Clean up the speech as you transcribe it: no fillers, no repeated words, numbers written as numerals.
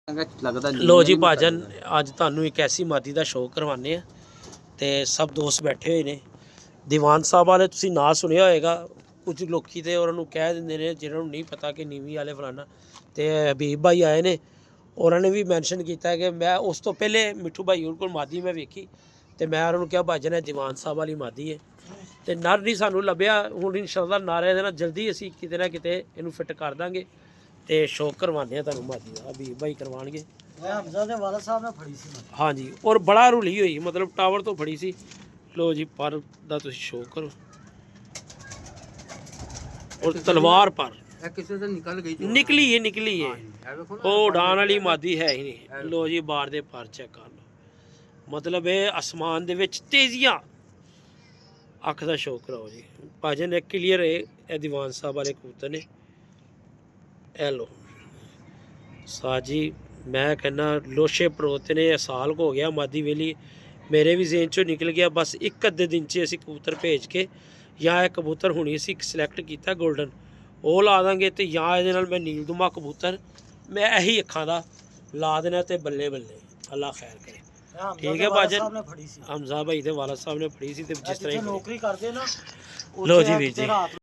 ਲੱਗਦਾ ਲੋ ਜੀ ਭਾਜਨ, ਅੱਜ ਤੁਹਾਨੂੰ ਇੱਕ ਐਸੀ ਮਾਦੀ ਦਾ ਸ਼ੋਅ ਕਰਵਾਉਂਦੇ ਆ ਤੇ ਸਭ ਦੋਸਤ ਬੈਠੇ ਹੋਏ ਨੇ। ਦੀਵਾਨ ਸਾਹਿਬ ਵਾਲੇ ਤੁਸੀਂ ਨਾਂ ਸੁਣਿਆ ਹੋਏਗਾ। ਕੁਝ ਲੋਕੀ ਤੇ ਉਹਨਾਂ ਨੂੰ ਕਹਿ ਦਿੰਦੇ ਨੇ ਜਿਹਨਾਂ ਨੂੰ ਨਹੀਂ ਪਤਾ ਕਿ ਨੀਵੀਂ ਵਾਲੇ ਫਲਾਣਾ। ਤੇ ਹਬੀਬ ਭਾਈ ਆਏ ਨੇ, ਉਹਨਾਂ ਨੇ ਵੀ ਮੈਂਸ਼ਨ ਕੀਤਾ ਕਿ ਮੈਂ ਉਸ ਤੋਂ ਪਹਿਲੇ ਮਿੱਠੂ ਭਾਈ ਉਹਨਾਂ ਕੋਲ ਮਾਦੀ ਮੈਂ ਵੇਖੀ ਤੇ ਮੈਂ ਉਹਨਾਂ ਨੂੰ ਕਿਹਾ ਭਾਜਨ ਹੈ ਦੀਵਾਨ ਸਾਹਿਬ ਵਾਲੀ ਮਾਦੀ ਹੈ ਤੇ ਨਰ ਨਹੀਂ ਸਾਨੂੰ ਲੱਭਿਆ। ਹੁਣ ਇਨਸ਼ਾਅੱਲਾ ਨਾਰੇ ਦੇ ਨਾਲ ਜਲਦੀ ਅਸੀਂ ਕਿਤੇ ਨਾ ਕਿਤੇ ਇਹਨੂੰ ਫਿੱਟ ਕਰ ਦਾਂਗੇ ਤੇ ਸ਼ੌਕ ਕਰਵਾਉਂਦੇ ਆ ਤੁਹਾਨੂੰ ਮਾਦੀ ਦਾ। ਹਬੀਬ ਭਾਈ ਕਰਵਾਉਣਗੇ। ਹਮਜ਼ਾ ਦੇ ਵਾਲਾ ਸਾਹਿਬ ਨੇ ਫੜੀ ਸੀ। ਹਾਂਜੀ, ਔਰ ਬੜਾ ਰੁਲੀ ਹੋਈ, ਮਤਲਬ ਟਾਵਰ ਤੋਂ ਫੜੀ ਸੀ। ਲੋ ਜੀ ਪਰ ਦਾ ਤੁਸੀਂ ਸ਼ੋਅ ਕਰੋ, ਔਰ ਤਲਵਾਰ ਪਰ ਕਿਸੇ ਤੋਂ ਨਿਕਲੀ ਹੈ ਉਹ ਉਡਾਨ ਵਾਲੀ ਮਾਦੀ ਹੈ ਹੀ ਨਹੀਂ। ਲੋ ਜੀ ਬਾਰ ਦੇ ਪਰ ਚੈੱਕ ਕਰ ਲਓ, ਮਤਲਬ ਇਹ ਅਸਮਾਨ ਦੇ ਵਿੱਚ ਤੇਜ਼ੀਆਂ। ਅੱਖ ਦਾ ਸ਼ੋਅ ਕਰਾਓ ਜੀ ਭਾਜਨ, ਇਹ ਕਲੀਅਰ ਹੈ ਇਹ ਦੀਵਾਨ ਸਾਹਿਬ ਵਾਲੇ ਕਬੂਤਰ ਨੇ। ਇਹ ਲੋ ਸਾਜੀ, ਮੈਂ ਕਹਿੰਦਾ ਲੋਸ਼ੇ ਪਰੋਤੇ ਨੇ। ਸਾਲ ਹੋ ਗਿਆ ਮਾਦੀ ਵੇਲੀ, ਮੇਰੇ ਵੀ ਜ਼ੇਨ ਚੋਂ ਨਿਕਲ ਗਿਆ। ਬਸ ਇੱਕ ਅੱਧੇ ਦਿਨ 'ਚ ਅਸੀਂ ਕਬੂਤਰ ਭੇਜ ਕੇ ਜਾਂ ਇਹ ਕਬੂਤਰ ਹੁਣੀ ਅਸੀਂ ਸਿਲੈਕਟ ਕੀਤਾ ਗੋਲਡਨ, ਉਹ ਲਾ ਦਾਂਗੇ ਤੇ ਜਾਂ ਇਹਦੇ ਨਾਲ ਮੈਂ ਨੀਲਦੁਮਾ ਕਬੂਤਰ ਮੈਂ ਇਹੀ ਅੱਖਾਂ ਦਾ ਲਾ ਦੇਣਾ ਤੇ ਬੱਲੇ ਬੱਲੇ ਅੱਲਾ ਖੈਰ ਕਰੇ। ਠੀਕ ਹੈ ਭਾਜਨ, ਹਮਜ਼ਾ ਭਾਈ ਦੇ ਵਾਲਦ ਸਾਹਿਬ ਨੇ ਫੜੀ ਸੀ ਤੇ ਜਿਸ ਤਰ੍ਹਾਂ ਨੌਕਰੀ ਕਰਦੇ ਨਾ। ਲੋ ਜੀ ਵੀਰ ਜੀ।